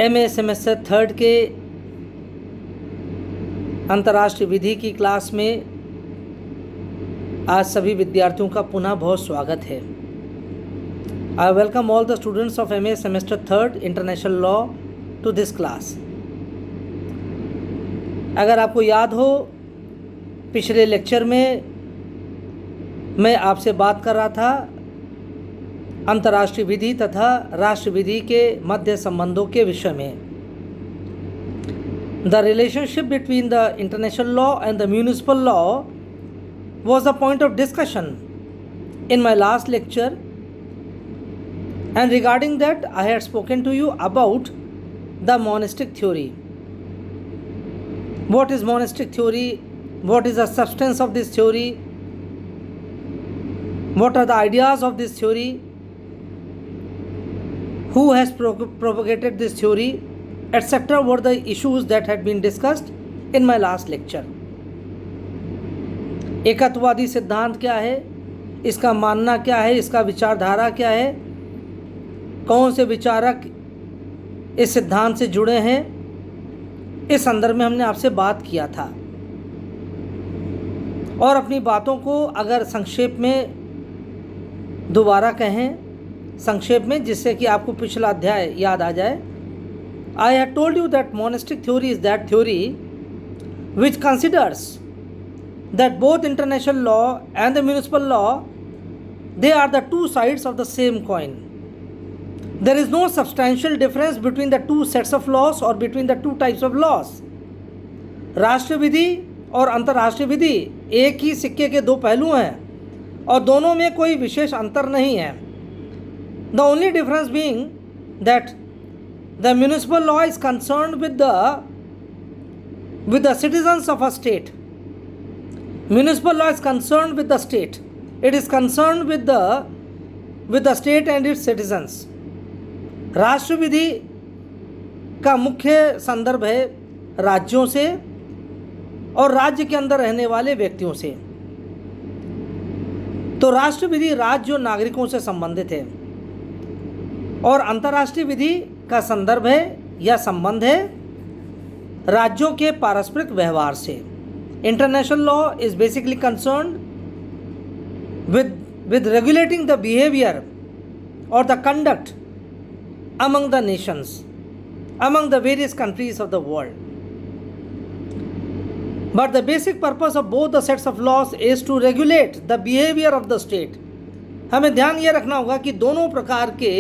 MA semester third के अंतर्राष्ट्रीय विधि की क्लास में आज सभी विद्यार्थियों का पुनः बहुत स्वागत है। I welcome all the students of MA semester third international law to this class. अगर आपको याद हो, पिछले लेक्चर में मैं आपसे बात कर रहा था अंतर्राष्ट्रीय विधि तथा राष्ट्रीय विधि के मध्य संबंधों के विषय में। The relationship between the international law and the municipal law was the point of discussion in my last lecture, and regarding that I had spoken to you about the monistic theory. What is monistic theory? What is the substance of this theory? What are the ideas of this theory? Who has propagated this theory, etc. were the issues that had been discussed in my last lecture. एकत्ववादी सिद्धांत क्या है, इसका मानना क्या है, इसका विचारधारा क्या है, कौन से विचारक इस सिद्धांत से जुड़े हैं, इस संदर्भ में हमने आपसे बात किया था। और अपनी बातों को अगर संक्षेप में दोबारा कहें, संक्षेप में, जिससे कि आपको पिछला अध्याय याद आ जाए। I have told you that monastic theory is that theory which considers that both international law and the municipal law, they are the two sides of the same coin. There is no substantial difference between the two sets of laws or between the two types of laws. राष्ट्रीय विधि और अंतर्राष्ट्रीय विधि एक ही सिक्के के दो पहलू हैं और दोनों में कोई विशेष अंतर नहीं है। The only difference being that the municipal law is concerned with the citizens of a state. Municipal law is concerned with the state. It is concerned with the state and its citizens. राष्ट्र विधि का मुख्य संदर्भ है राज्यों से और राज्य के अंदर रहने वाले व्यक्तियों से। तो राष्ट्र विधि राज्य और नागरिकों से संबंधित है और अंतर्राष्ट्रीय विधि का संदर्भ है या संबंध है राज्यों के पारस्परिक व्यवहार से। International law is basically concerned with regulating the behavior or the conduct among the nations, among the various countries of the world. But the basic purpose of both the sets of laws is to regulate the behavior of the state. हमें ध्यान ये रखना होगा कि दोनों प्रकार के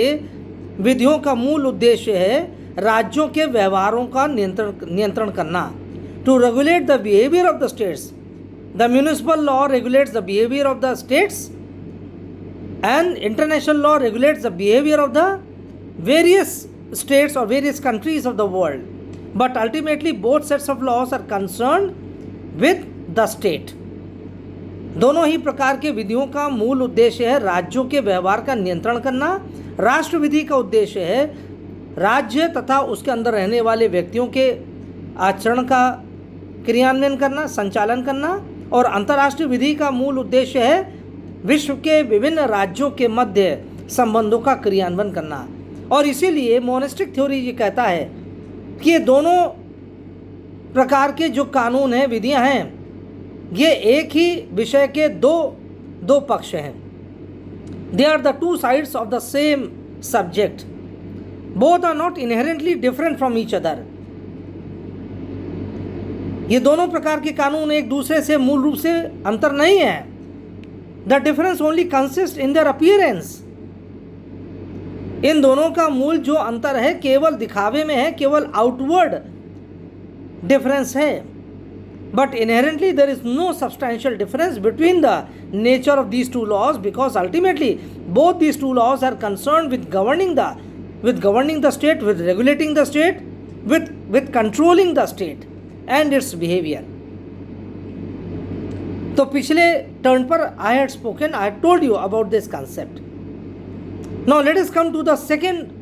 विधियों का मूल उद्देश्य है राज्यों के व्यवहारों का नियंत्रण करना। To regulate the behavior of the states. The municipal law regulates the behavior of the states and international law regulates the behavior of the various states or various countries of the world. But ultimately both sets of laws are concerned with the state. दोनों ही प्रकार के विधियों का मूल उद्देश्य है राज्यों के व्यवहार का नियंत्रण करना। राष्ट्र विधि का उद्देश्य है राज्य तथा उसके अंदर रहने वाले व्यक्तियों के आचरण का क्रियान्वयन करना, संचालन करना। और अंतर्राष्ट्रीय विधि का मूल उद्देश्य है विश्व के विभिन्न राज्यों के मध्य संबंधों का क्रियान्वयन करना। और इसीलिए मोनेस्टिक थ्योरी ये कहता है कि ये दोनों प्रकार के जो कानून हैं, विधियां हैं, ये एक ही विषय के दो पक्ष हैं। They are the two sides of the same subject. Both are not inherently different from each other. ये दोनों प्रकार के कानून एक दूसरे से मूल रूप से अंतर नहीं है। The difference only consist in their appearance. इन दोनों का मूल जो अंतर है केवल दिखावे में है, केवल आउटवर्ड डिफरेंस है। But inherently there is no substantial difference between the nature of these two laws, because ultimately both these two laws are concern with governing the state, with regulating the state, with controlling the state and its behavior. तो पिछले turn पर I had told you about this concept. Now let us come to the second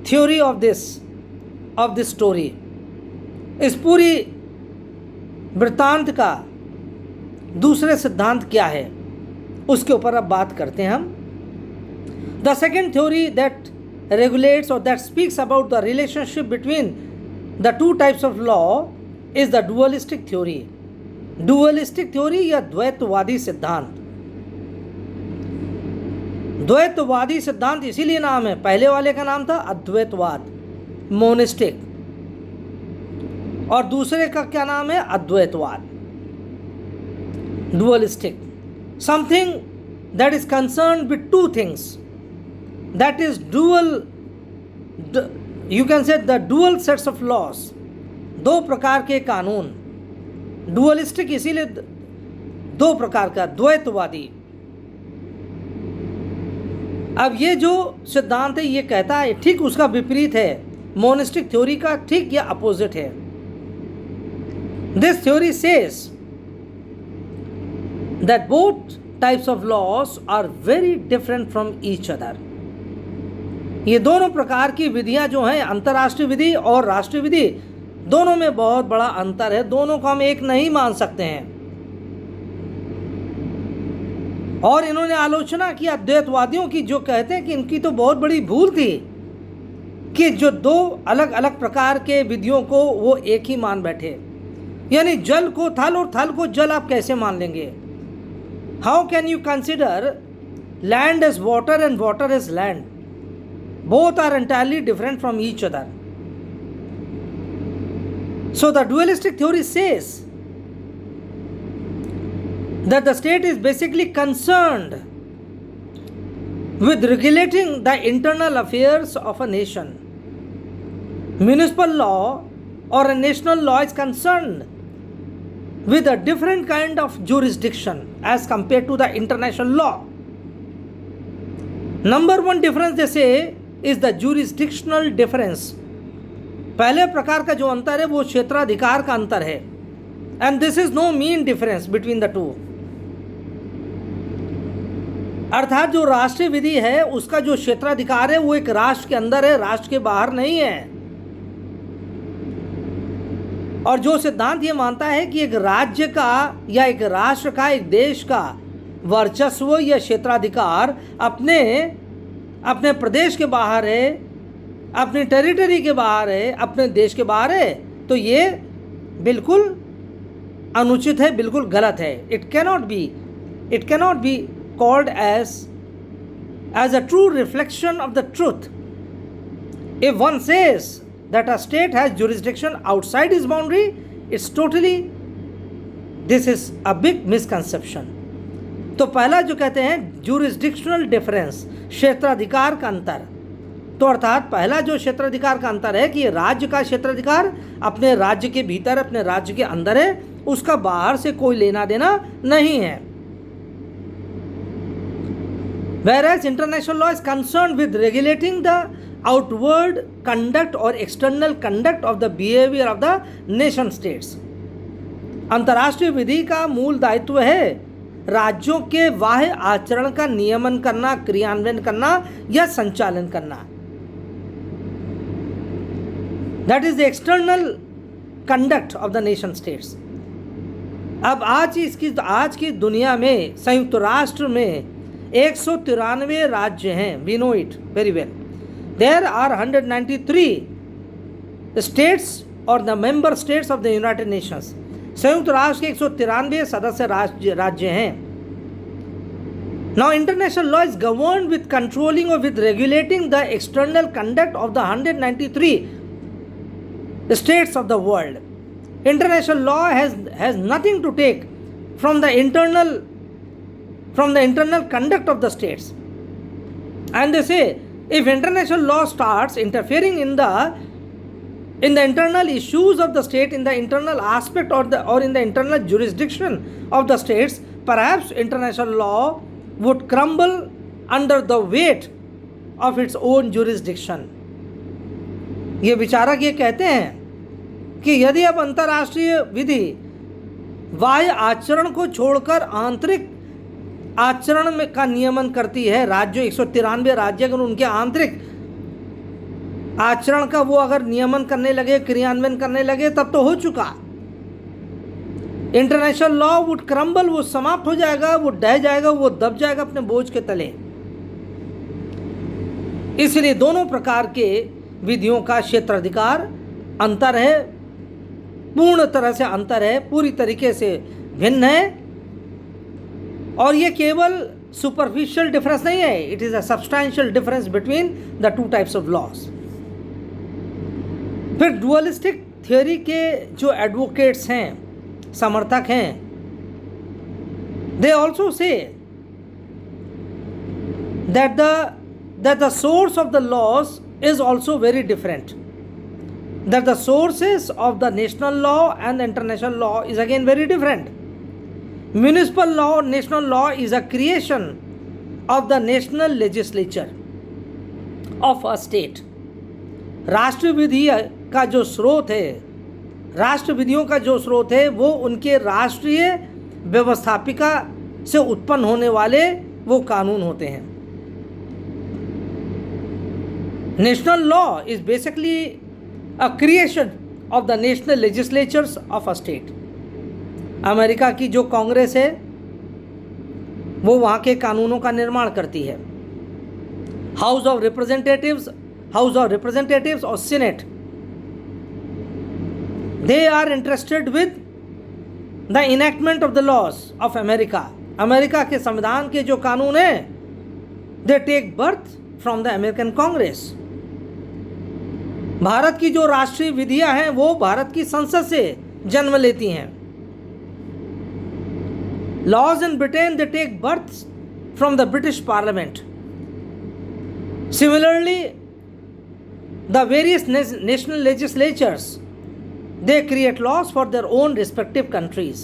theory of this story. इस पूरी वृत्तांत का दूसरे सिद्धांत क्या है उसके ऊपर अब बात करते हैं हम। The second theory that regulates or that speaks about the relationship between the two types of law is the dualistic theory. Dualistic theory या द्वैतवादी सिद्धांत. द्वैतवादी सिद्धांत इसीलिए नाम है, पहले वाले का नाम था अद्वैतवाद, मोनिस्टिक, और दूसरे का क्या नाम है? अद्वैतवाद, dualistic. Something that is concerned with two things, that is dual, you can say the dual sets of laws, दो प्रकार के कानून. डुअलिस्टिक इसीलिए दो प्रकार का, द्वैतवादी. अब ये जो सिद्धांत है ये कहता है ठीक उसका विपरीत है, मोनिस्टिक थ्योरी का ठीक या अपोजिट है. This theory says that both types of laws are very different from each other. ये दोनों प्रकार की विधियां जो हैं, अंतर्राष्ट्रीय विधि और राष्ट्रीय विधि, दोनों में बहुत बड़ा अंतर है, दोनों को हम एक नहीं मान सकते हैं. और इन्होंने आलोचना की अद्वैतवादियों की, जो कहते हैं कि इनकी तो बहुत बड़ी भूल थी कि जो दो अलग अलग प्रकार के विधियों को वो एक ही मान बैठे. यानी जल को थल और थल को जल आप कैसे मान लेंगे? How can you consider land as water and water as land? Both are entirely different from each other. So the dualistic theory says that the state is basically concerned with regulating the internal affairs of a nation. Municipal law or a national law is concerned with a different kind of jurisdiction as compared to the international law. Number one difference they say is the jurisdictional difference. पहले प्रकार का जो अंतर है वो क्षेत्राधिकार का अंतर है, and this is no mean difference between the two. अर्थात जो राष्ट्रीय विधि है उसका जो क्षेत्राधिकार है वो एक राष्ट्र के अंदर है, राष्ट्र के बाहर नहीं है. और जो सिद्धांत ये मानता है कि एक राज्य का या एक राष्ट्र का, एक देश का वर्चस्व या क्षेत्राधिकार अपने अपने प्रदेश के बाहर है, अपनी टेरिटरी के बाहर है, अपने देश के बाहर है, तो ये बिल्कुल अनुचित है, बिल्कुल गलत है. It cannot be called as a true reflection of the truth. If one says that a state has jurisdiction outside its boundary, this is a big misconception. तो पहला जो कहते हैं jurisdictional difference, क्षेत्राधिकार का अंतर, तो अर्थात पहला जो क्षेत्राधिकार का अंतर है कि राज्य का क्षेत्राधिकार अपने राज्य के भीतर, अपने राज्य के अंदर है, उसका बाहर से कोई लेना देना नहीं है. Whereas international law is concerned with regulating the outward conduct or external conduct of the behavior of the nation states. अंतर्राष्ट्रीय विधि का मूल दायित्व है राज्यों के बाह्य आचरण का नियमन करना, क्रियान्वयन करना या संचालन करना. That is the external conduct of the nation states. अब आज की दुनिया में संयुक्त राष्ट्र में 193 राज्य हैं. We know it very well. There are 193 states और the member states of the United Nations. संयुक्त राष्ट्र के 193 सदस्य राज्य हैं. Now international law is governed with controlling और with regulating the external conduct of the 193 states of the world. International law has nothing to take from the internal conduct of the states. And they say if international law starts interfering in the internal issues of the state, in the internal aspect or in the internal jurisdiction of the states, perhaps international law would crumble under the weight of its own jurisdiction. ये विचारक ये कहते हैं कि यदि अब अंतर्राष्ट्रीय विधि बाह्य आचरण को छोड़कर आंतरिक आचरण में का नियमन करती है, राज्यों 193 राज्य अगर उनके आंतरिक आचरण का वो अगर नियमन करने लगे, क्रियान्वयन करने लगे, तब तो हो चुका. इंटरनेशनल लॉ वुड क्रम्बल, वो समाप्त हो जाएगा, वो ढह जाएगा, वो दब जाएगा अपने बोझ के तले. इसलिए दोनों प्रकार के विधियों का क्षेत्राधिकार अंतर है, पूर्ण तरह से अंतर है, पूरी तरीके से भिन्न है। और ये केवल सुपरफिशियल डिफरेंस नहीं है, it is a substantial difference between the two types of laws. फिर डुअलिस्टिक थ्योरी के जो एडवोकेट्स हैं, समर्थक हैं, they also say that the source of the laws is also very different, that the sources of the national law and the international law is again very different. Municipal law, national law is a creation of the national legislature of a state. राष्ट्र विधि का जो स्रोत है, राष्ट्र विधियों का जो स्रोत है वो उनके राष्ट्रीय व्यवस्थापिका से उत्पन्न होने वाले वो कानून होते हैं। National law is basically a creation of the national legislatures of a state. America की जो कांग्रेस है वो वहाँ के कानूनों का निर्माण करती है। हाउस ऑफ रिप्रेजेंटेटिव्स और senate, they are interested with the enactment of the laws of America. America के संविधान के जो कानून हैं, they take birth from the American Congress. Bharat की जो राष्ट्रीय विधियां हैं वो भारत की संसद से जन्म लेती हैं। Laws in Britain they take birth from the British Parliament. Similarly the various national legislatures they create laws for their own respective countries.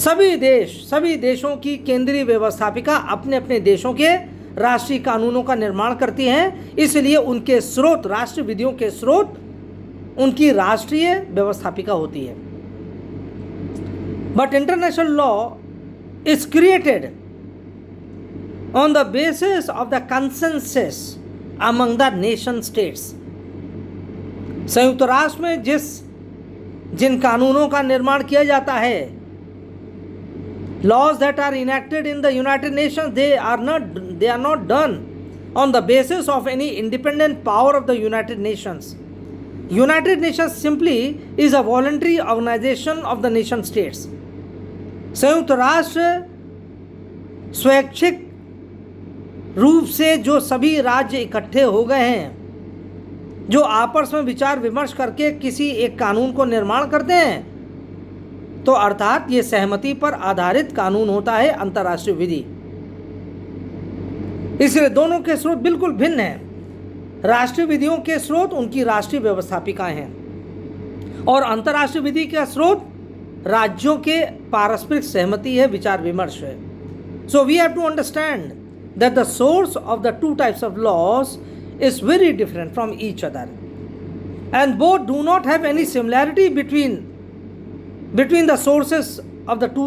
सभी देशों की केंद्रीय व्यवस्थापिका अपने अपने देशों के राष्ट्रीय कानूनों का निर्माण करती हैं, इसलिए उनके स्रोत, राष्ट्रीय विधियों के स्रोत उनकी राष्ट्रीय व्यवस्थापिका होती है। But international law is created on the basis of the consensus among the nation states. संयुक्त राष्ट्र में जिन कानूनों का निर्माण किया जाता है, laws that are enacted in the United Nations, they are not done on the basis of any independent power of the United Nations. United Nations simply is a voluntary organization of the nation states. संयुक्त राष्ट्र स्वैच्छिक रूप से जो सभी राज्य इकट्ठे हो गए हैं, जो आपस में विचार विमर्श करके किसी एक कानून को निर्माण करते हैं, तो अर्थात ये सहमति पर आधारित कानून होता है अंतर्राष्ट्रीय विधि। इसलिए दोनों के स्रोत बिल्कुल भिन्न हैं। राष्ट्रीय विधियों के स्रोत उनकी राष्ट्रीय व्यवस्थापिकाएं हैं और अंतर्राष्ट्रीय विधि का स्रोत राज्यों के पारस्परिक सहमति है, विचार विमर्श है। So we have to understand that the source of the two types of laws is very different from each other and both do not have any similarity between the sources of the two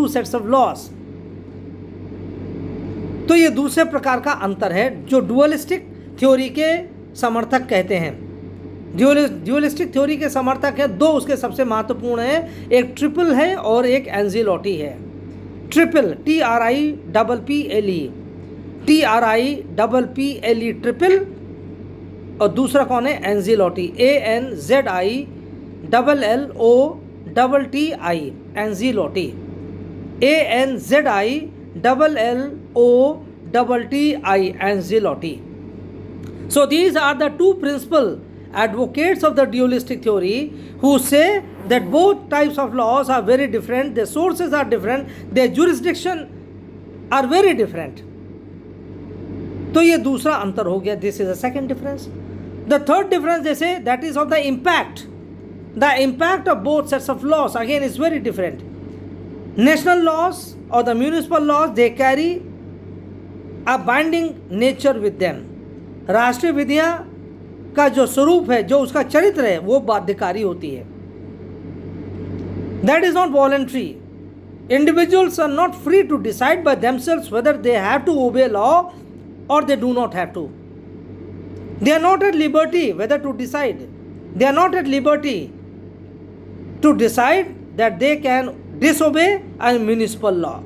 sets of laws. तो ये दूसरे प्रकार का अंतर है जो dualistic theory के समर्थक कहते हैं। ड्यूअलिस्टिक थ्योरी के समर्थक हैं, दो उसके सबसे महत्वपूर्ण हैं, एक ट्रिपल है और एक एंजिलोटी है। ट्रिपल TRIPPLE ट्रिपल, और दूसरा कौन है? एंजिलोटी, ANZILLOTTI एंजिलोटी, ANZILLOTTI एंजिलोटी. So these are the two principal advocates of the dualistic theory who say that both types of laws are very different, their sources are different, their jurisdiction are very different. तो ये दूसरा अंतर हो गया. This is the second difference. The third difference they say that is of the impact. The impact of both sets of laws again is very different. National laws or the municipal laws, they carry a binding nature with them. राष्ट्रीय विधियां का जो स्वरूप है, जो उसका चरित्र है, वो बाध्यकारी होती है. That is not voluntary. Individuals are not free to decide by themselves whether they have to obey law or they do not have to. They are not at liberty whether to decide. They are not at liberty to decide that they can disobey a municipal law.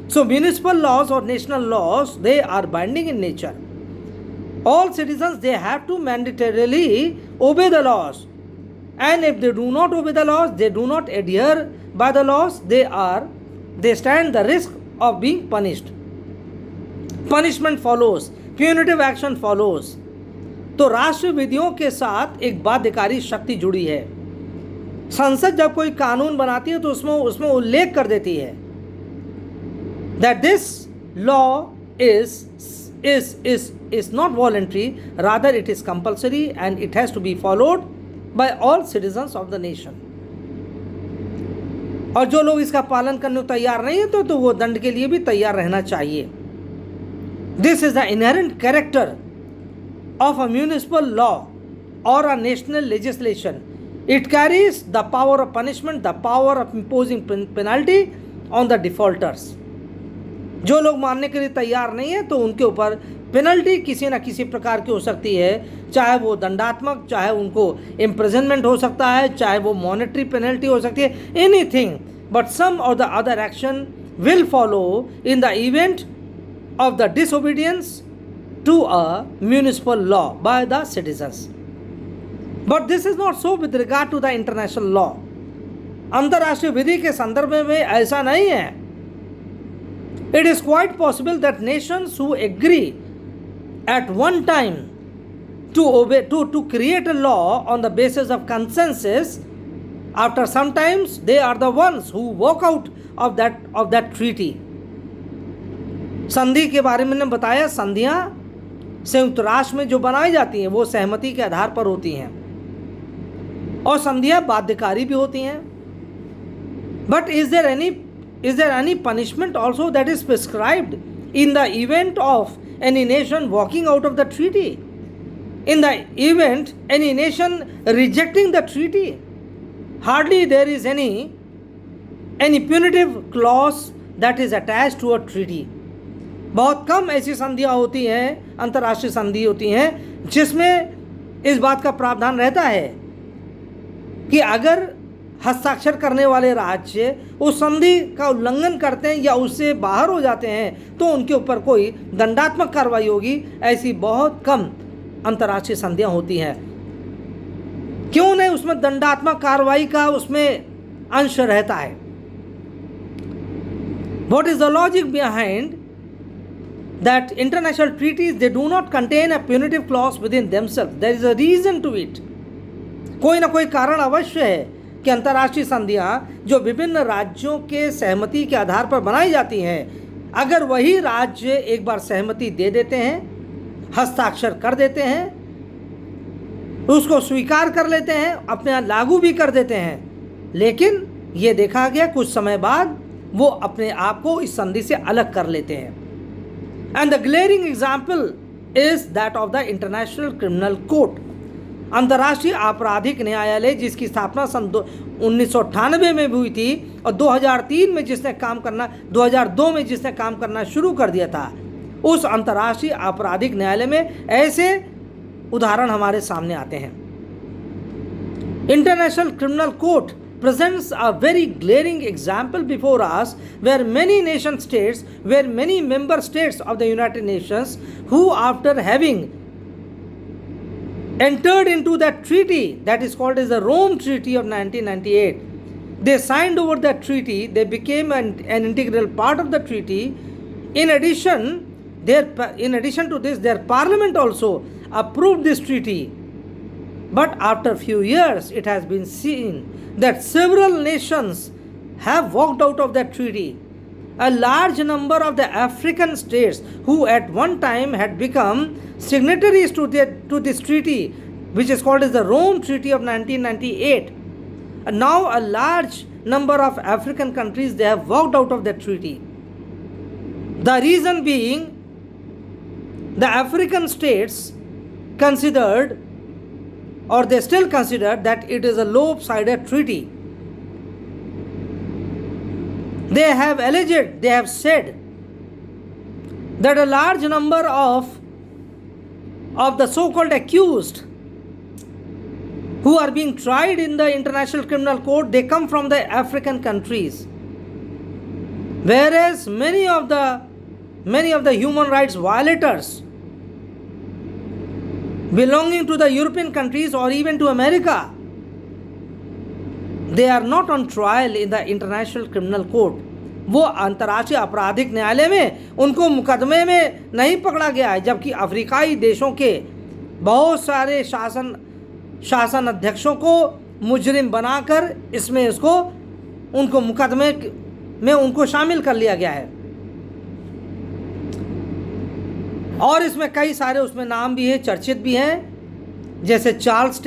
So municipal laws or national laws, they are binding in nature. All citizens, they have to mandatorily obey the laws. And if they do not obey the laws, they do not adhere by the laws, they stand the risk of being punished. Punishment follows, punitive action follows. तो राष्ट्रीय विधियों के साथ एक बाध्यकारी शक्ति जुड़ी है. संसद जब कोई कानून बनाती है तो उसमें उल्लेख कर देती है that this law is not voluntary, rather it is compulsory and it has to be followed by all citizens of the nation. और जो लोग इसका पालन करने को तैयार नहीं है तो वो दंड के लिए भी तैयार रहना चाहिए. This is the inherent character of a municipal law or a national legislation. It carries the power of punishment, the power of imposing penalty on the defaulters. जो लोग मानने के लिए तैयार नहीं है तो उनके ऊपर पेनल्टी किसी न किसी प्रकार की हो सकती है, चाहे वो दंडात्मक, चाहे उनको इम्प्रिजनमेंट हो सकता है, चाहे वो मॉनेटरी पेनल्टी हो सकती है, anything. But some or the other action will follow in the event of the disobedience to a municipal law by the citizens. But this is not so with regard to the international law. अंतर्राष्ट्रीय विधि के संदर्भ में ऐसा नहीं है. It is quite possible that nations who agree at one time to create a law on the basis of consensus, after sometimes they are the ones who walk out of that treaty. संधि के बारे में मैंने बताया, संधियां संयुक्त राष्ट्र में जो बनाई जाती हैं वो सहमति के आधार पर होती हैं और संधियां बाध्यकारी भी होती हैं. But is there any punishment also that is prescribed in the event of any nation walking out of the treaty? In the event any nation rejecting the treaty, hardly there is any punitive clause that is attached to a treaty. बहुत कम ऐसी संधियां होती हैं, अंतर्राष्ट्रीय संधि होती हैं जिसमें इस बात का प्रावधान रहता है कि अगर हस्ताक्षर करने वाले राज्य उस संधि का उल्लंघन करते हैं या उससे बाहर हो जाते हैं तो उनके ऊपर कोई दंडात्मक कार्रवाई होगी. ऐसी बहुत कम अंतर्राष्ट्रीय संधियां होती हैं. क्यों नहीं? उसमें दंडात्मक कार्रवाई का उसमें अंश रहता है. What is the logic behind that international treaties, they do not contain a punitive clause within themselves? There is a reason to it. कोई ना कोई कारण अवश्य है कि अंतर्राष्ट्रीय संधियां जो विभिन्न राज्यों के सहमति के आधार पर बनाई जाती हैं, अगर वही राज्य एक बार सहमति दे देते हैं, हस्ताक्षर कर देते हैं, उसको स्वीकार कर लेते हैं, अपने यहाँ लागू भी कर देते हैं, लेकिन ये देखा गया कुछ समय बाद वो अपने आप को इस संधि से अलग कर लेते हैं. And the glaring example is that of the International Criminal court. अंतर्राष्ट्रीय आपराधिक न्यायालय जिसकी स्थापना सन 1998 में हुई थी और 2002 में जिसने काम करना शुरू कर दिया था, उस अंतर्राष्ट्रीय आपराधिक न्यायालय में ऐसे उदाहरण हमारे सामने आते हैं. International Criminal court presents a very glaring example before us where many member states of the United Nations who, after having entered into that treaty that is called as the Rome Treaty of 1998, they signed over that treaty, they became an integral part of the treaty. In addition to this, their parliament also approved this treaty. But after few years, it has been seen that several nations have walked out of that treaty. A large number of the African states who at one time had become signatories to this treaty, which is called as the Rome Treaty of 1998, and now a large number of African countries, they have walked out of that treaty. The reason being, the African states considered, or they still consider, that it is a lopsided treaty. They have alleged, they have said that a large number of the so-called accused who are being tried in the International Criminal Court, they come from the African countries. whereas many of the human rights violators belonging to the European countries or even to America, they are not on trial in the International Criminal Court. वो अंतर्राष्ट्रीय आपराधिक न्यायालय में उनको मुकदमे में नहीं पकड़ा गया है, जबकि अफ्रीकाई देशों के बहुत सारे शासन अध्यक्षों को मुजरिम बनाकर इसमें उनको मुकदमे में उनको शामिल कर लिया गया है। और इसमें कई सारे उसमें नाम भी है, चर्चित भी हैं, जैसे Charles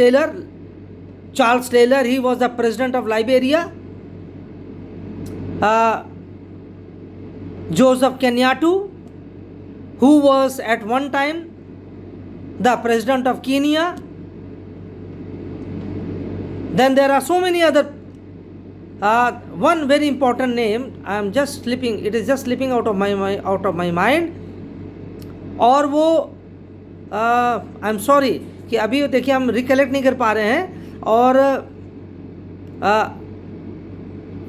Taylor, he was the president of Liberia. Joseph Kenyatta, who was at one time the president of Kenya. Then there are so many other. One very important name, it is just slipping out of my mind. और वो I am sorry कि अभी देखिए हम recollect नहीं कर पा रहे हैं। और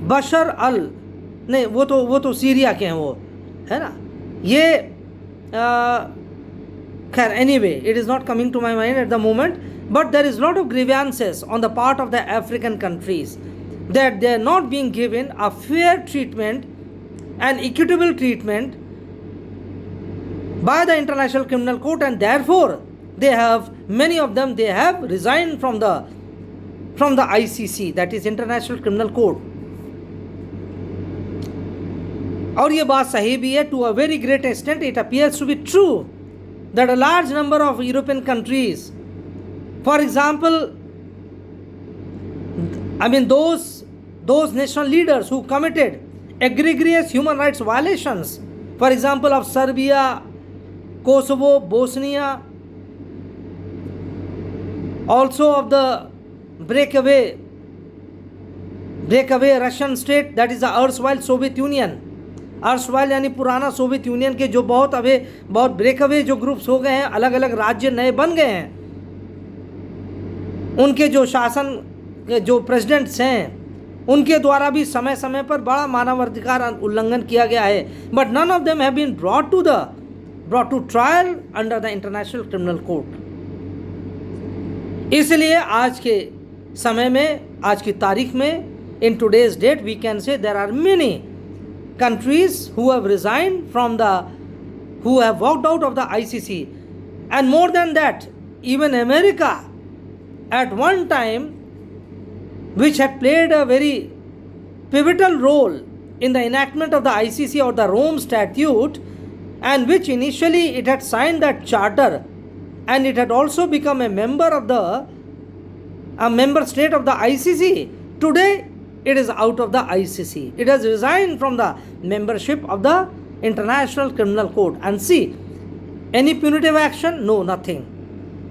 बशर अल नहीं, वो तो सीरिया के हैं, वो है ना। ये खैर anyway, it is not coming to my mind at the moment, but there is lot of grievances on the part of the African countries that they are not being given a fair treatment and equitable treatment by the International Criminal Court, and therefore many of them have resigned from the ICC, that is International Criminal Court. और ये बात सही भी है, to a very great extent it appears to be true that a large number of European countries, for example, I mean those national leaders who committed egregious human rights violations, for example of Serbia, Kosovo, Bosnia, also of the breakaway Russian state, that is the erstwhile Soviet Union. अर्शवाइल यानी पुराना Soviet union के जो बहुत breakaway जो groups हो गए हैं, अलग अलग राज्य नए बन गए हैं, उनके जो शासन जो प्रेसिडेंट्स हैं उनके द्वारा भी समय समय पर बड़ा मानवाधिकार उल्लंघन किया गया है। But none of them have been brought to trial under the International Criminal Court. इसलिए आज के समय में, आज की तारीख में, in today's date we can say there are many countries who have resigned who have walked out of the ICC, and more than that, even America at one time, which had played a very pivotal role in the enactment of the ICC or the Rome Statute, and which initially it had signed that charter, and it had also become a member state of the ICC. Today it is out of the ICC. It has resigned from the membership of the International Criminal Court. And see, any punitive action? No, nothing.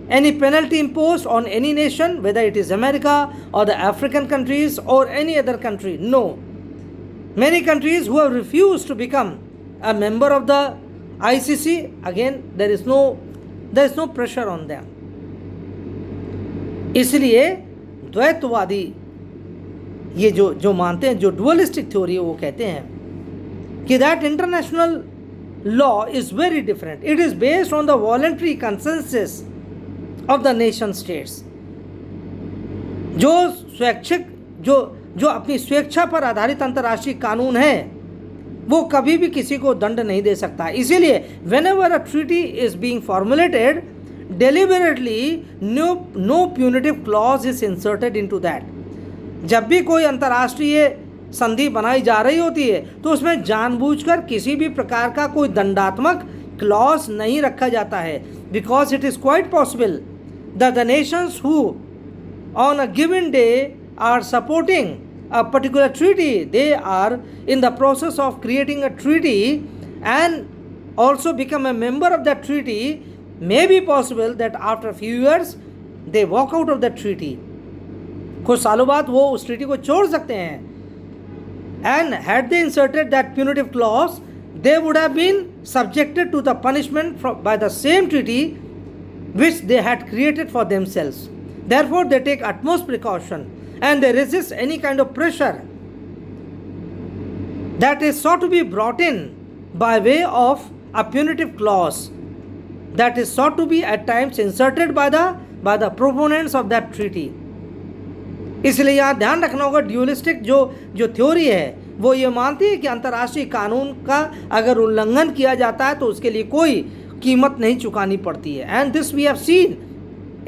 Any penalty imposed on any nation, whether it is America or the African countries or any other country? No. Many countries who have refused to become a member of the ICC, again, there is no pressure on them. इसलिए द्वैतवादी ये जो मानते हैं, जो dualistic theory है, वो कहते हैं कि that international law is very different. It is based on the voluntary consensus of the nation states. जो स्वैच्छिक जो अपनी स्वेच्छा पर आधारित अंतर्राष्ट्रीय कानून है वो कभी भी किसी को दंड नहीं दे सकता. इसीलिए when ever a treaty is being formulated deliberately no punitive clause is inserted into that. जब भी कोई अंतर्राष्ट्रीय संधि बनाई जा रही होती है तो उसमें जानबूझकर किसी भी प्रकार का कोई दंडात्मक क्लॉज नहीं रखा जाता है. Because it is quite possible that the nations who on a given day are supporting a particular treaty, they are in the process of creating a treaty and also become a member of that treaty. May be possible that after a few years they walk out of that treaty. कुछ सालों बाद वो उस treaty को छोड़ सकते हैं. And had they inserted that punitive clause, they would have been subjected to the punishment by the same treaty which they had created for themselves. Therefore, they take utmost precaution and they resist any kind of pressure that is sought to be brought in by way of a punitive clause that is sought to be at times inserted by the proponents of that treaty. इसलिए यहाँ ध्यान रखना होगा, dualistic जो theory है वो ये मानती है कि अंतर्राष्ट्रीय कानून का अगर उल्लंघन किया जाता है तो उसके लिए कोई कीमत नहीं चुकानी पड़ती है. And this we have seen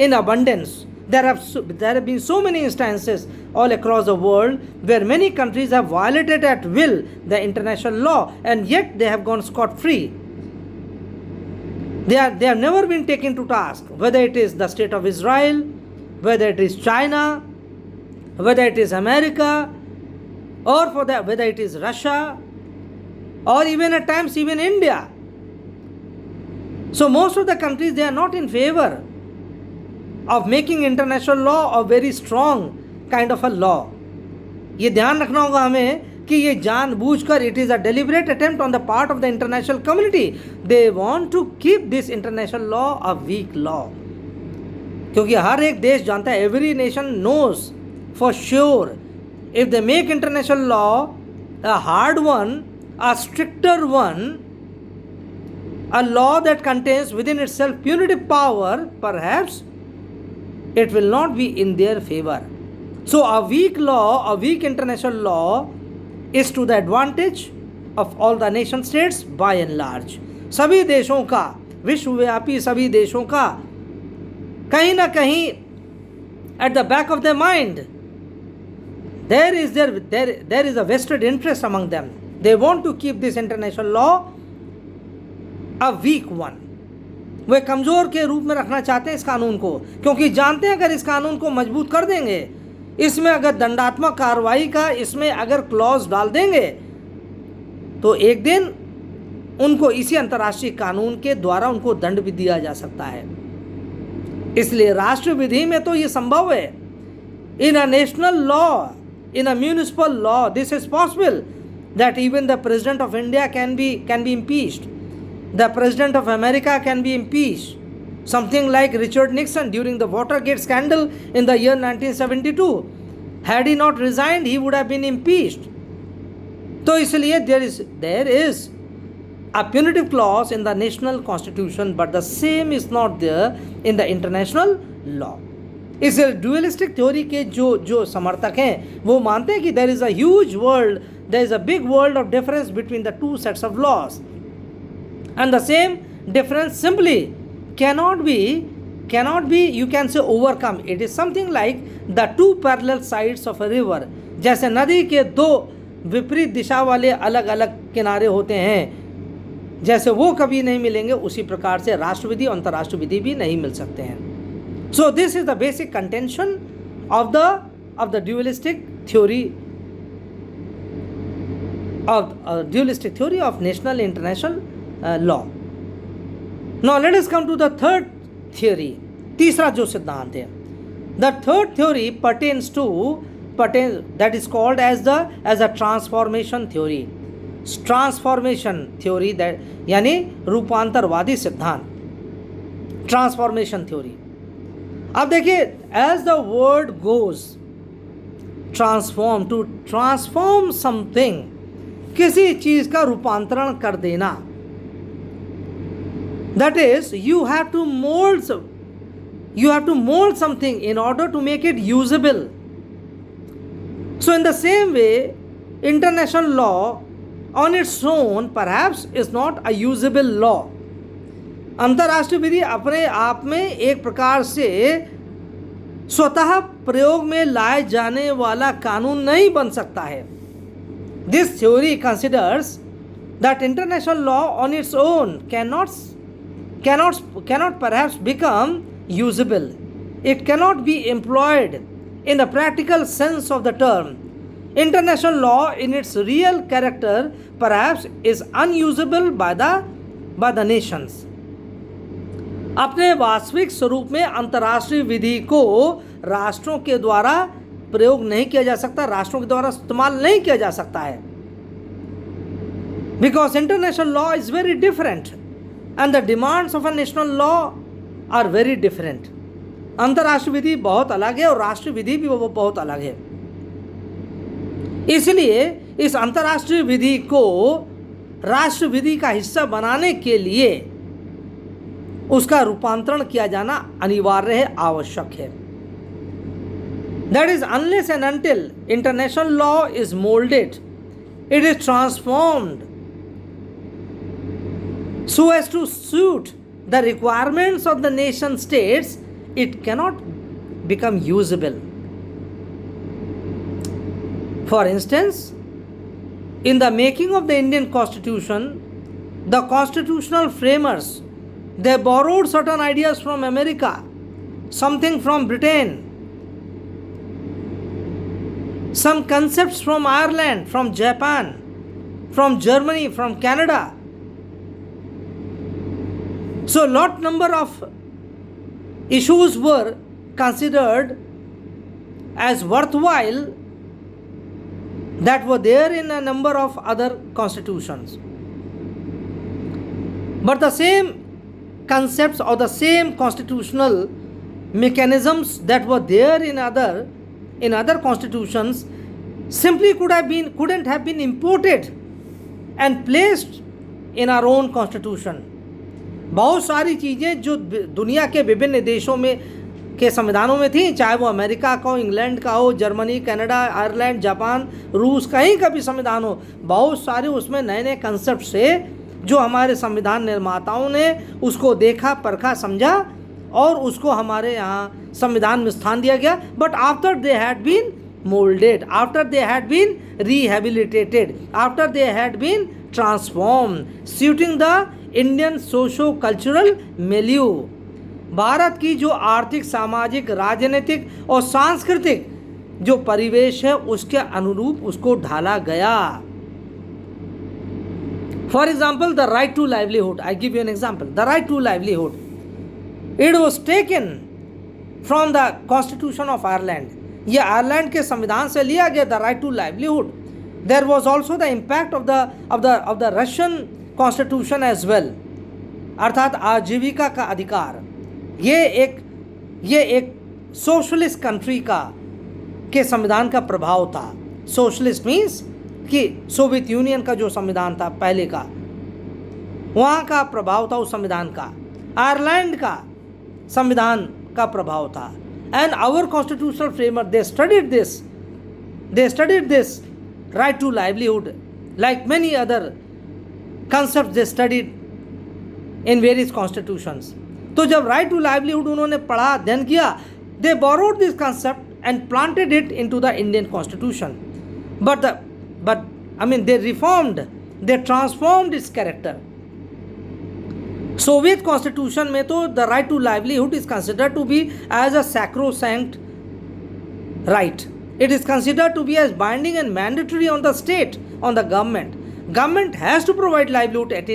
in abundance. There have been so many instances all across the world where many countries have violated at will the international law and yet they have gone scot-free. They have never been taken to task, whether it is the state of Israel, whether it is China, whether it is America, or whether it is Russia, or even at times even India. So most of the countries, they are not in favor of making international law a very strong kind of a law. ये ध्यान रखना होगा हमें कि ये जानबूझकर it is a deliberate attempt on the part of the international community. They want to keep this international law a weak law. क्योंकि हर एक देश जानता है, every nation knows for sure, if they make international law a hard one, a stricter one, a law that contains within itself punitive power, perhaps it will not be in their favor. So a weak law, a weak international law is to the advantage of all the nation states by and large. सभी देशों का, विश्वव्यापी सभी देशों का कहीं ना कहीं at the back of their mind there is a vested interest among them. They want to keep this international law a weak one. वे कमज़ोर के रूप में रखना चाहते हैं इस कानून को, क्योंकि जानते हैं अगर इस कानून को मजबूत कर देंगे, इसमें अगर दंडात्मक कार्रवाई का इसमें अगर क्लॉज डाल देंगे तो एक दिन उनको इसी अंतर्राष्ट्रीय कानून के द्वारा उनको दंड भी दिया जा सकता है. इसलिए राष्ट्र विधि में तो ये संभव है. In a national law, in a municipal law, this is possible that even the president of India can be impeached. The President of America can be impeached. Something like Richard Nixon during the Watergate scandal in the year 1972. Had he not resigned, he would have been impeached. तो इसलिए there is a punitive clause in the national constitution, but the same is not there in the international law. इस dualistic theory के जो समर्थक हैं वो मानते हैं कि there is a huge world, there is a big world of difference between the two sets of laws. And the same difference simply cannot be, you can say, overcome. It is something like the two parallel sides of a river. जैसे नदी के दो विपरीत दिशा वाले अलग अलग किनारे होते हैं, जैसे वो कभी नहीं मिलेंगे, उसी प्रकार से राष्ट्रविधि और अंतर्राष्ट्रीय विधि भी नहीं मिल सकते हैं. So this is the basic contention of the dualistic theory of national international law. Now let us come to the third theory. तीसरा जो सिद्धांत है, the third theory pertains that is called as a transformation theory. Transformation theory, that यानी रूपांतरवादी सिद्धांत, transformation theory. अब देखिए, as the word goes, transform, to transform something, किसी चीज का रूपांतरण कर देना. That is, you have to mold something in order to make it usable. So in the same way, international law on its own perhaps is not a usable law. अंतर्राष्ट्रीय विधि अपने आप में एक प्रकार से स्वतः प्रयोग में लाए जाने वाला कानून नहीं बन सकता है. This theory considers that international law on its own cannot perhaps become usable. It cannot be employed in the practical sense of the term. International law in its real character perhaps is unusable by the nations. अपने वास्तविक स्वरूप में अंतर्राष्ट्रीय विधि को राष्ट्रों के द्वारा प्रयोग नहीं किया जा सकता, राष्ट्रों के द्वारा इस्तेमाल नहीं किया जा सकता है. Because international law is very different and the demands of a national law are very different. अंतर्राष्ट्रीय विधि बहुत अलग है और राष्ट्रीय विधि भी वो बहुत अलग है. इसलिए इस अंतर्राष्ट्रीय विधि को राष्ट्र विधि का हिस्सा बनाने के लिए उसका रूपांतरण किया जाना अनिवार्य है, आवश्यक है। That is unless and until international law is moulded, it is transformed so as to suit the requirements of the nation states, it cannot become usable. For instance, in the making of the Indian Constitution, the constitutional framers, they borrowed certain ideas from America, something from Britain, some concepts from Ireland, from Japan, from Germany, from Canada. So lot number of issues were considered as worthwhile that were there in a number of other constitutions. But the same concepts or the same constitutional mechanisms that were there in other constitutions simply couldn't have been imported and placed in our own constitution. बहुत सारी चीज़ें जो दुनिया के विभिन्न देशों में के संविधानों में थी, चाहे वो अमेरिका का हो, इंग्लैंड का हो, जर्मनी, कनाडा, आयरलैंड, जापान, रूस, कहीं का भी संविधान हो, बहुत सारे उसमें नए नए कंसेप्ट से जो हमारे संविधान निर्माताओं ने उसको देखा, परखा, समझा और उसको हमारे यहाँ संविधान में स्थान दिया गया. But after they had been moulded, after they had been rehabilitated, after they had been transform suiting the Indian socio cultural milieu, Bharat की जो आर्थिक, सामाजिक, राजनीतिक और सांस्कृतिक जो परिवेश है उसके अनुरूप उसको ढाला गया. For example the right to livelihood, I give you an example. The right to livelihood, it was taken from the constitution of Ireland. यह आयरलैंड के संविधान से लिया गया. The right to livelihood, there was also the impact of the Russian constitution as well, अर्थात आजीविका का अधिकार. ये एक सोशलिस्ट कंट्री के संविधान का प्रभाव था. सोशलिस्ट मीन्स कि सोवियत यूनियन का जो संविधान था पहले का, वहाँ का प्रभाव था उस संविधान का. आयरलैंड का संविधान का प्रभाव था. And our constitutional framework they studied this right to livelihood like many other concepts they studied in various constitutions. तो जब राइट टू लाइवलीहुड उन्होंने पढ़ा, अध्ययन किया, they borrowed this concept and planted it into the Indian constitution. But they reformed, they transformed its character. Soviet constitution में तो the right to livelihood is considered to be as a sacrosanct right. It is considered to be as binding and mandatory on the state, on the government. Government has to provide livelihood at